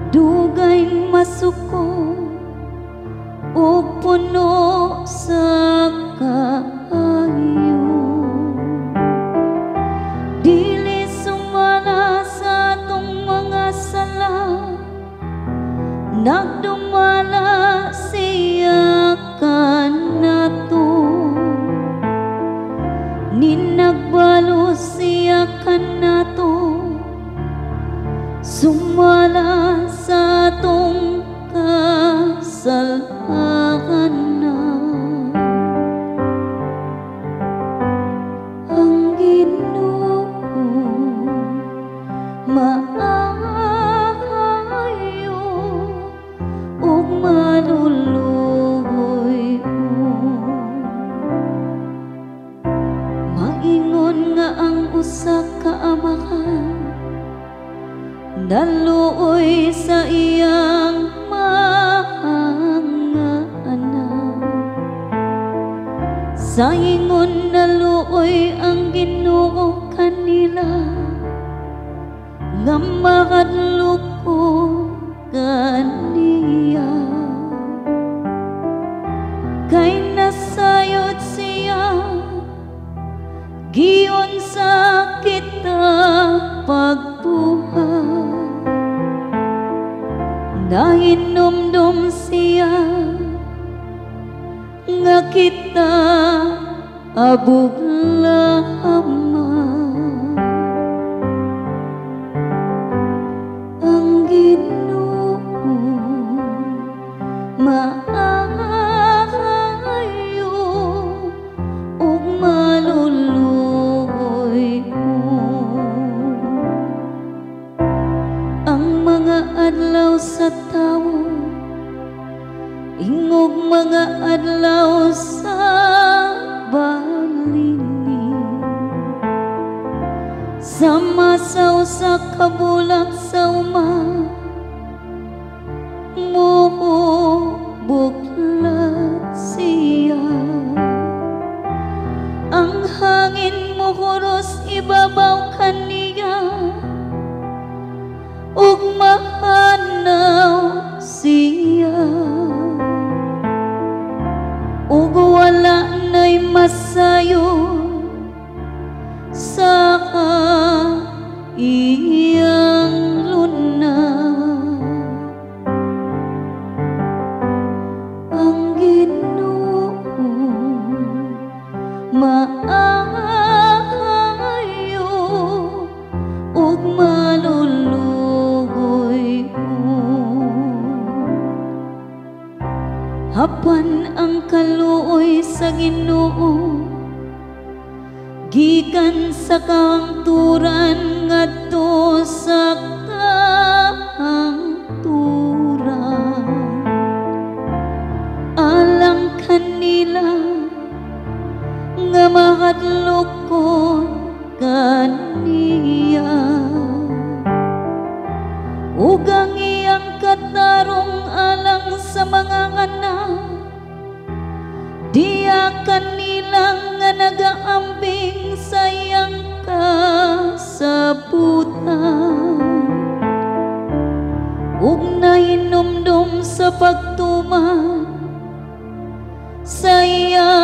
dugay masuko o puno sa kaayo. Dili sumala sa atong mga sala, nagdumala siya kanato. Ninagbalo siya kanato, sumala sa atong kasalanan. Ang Ginoo maayo ug maluluoy. Maingon nga ang usa ka amahan naluoy sa iyang mga anak. Sa ingon naluoy ang Ginoo kanila, nga makadlok ko kaniya. Kay nasayod siya giyon sa kita pagbuhat. Nahinumdum siya nga kita abuglama. Ang Ginoo maayo ug maluluoy. Ang mga adlaw sa tawo ingog mga adlaw sa balini. Sa masaw sa kabulak sa uma buklat siya. Ang hangin mo huros ibabaw kaniya, ug mahanaw siya. Ug wala na'y masayo sa iyang luna. Ang Ginoo maayo ug maluluoy. Hapan ang kaluoy sa Ginoo gikan sa kahangturan ngadto sa kahangturan. Alang kanila nga mahadlok ko kaniya, ug ang iyang katarong alang sa mga anak, diya kanilang nga nagaambing sa iyang kasabutan. Ug nahinumdum sa pagtuman sa iyang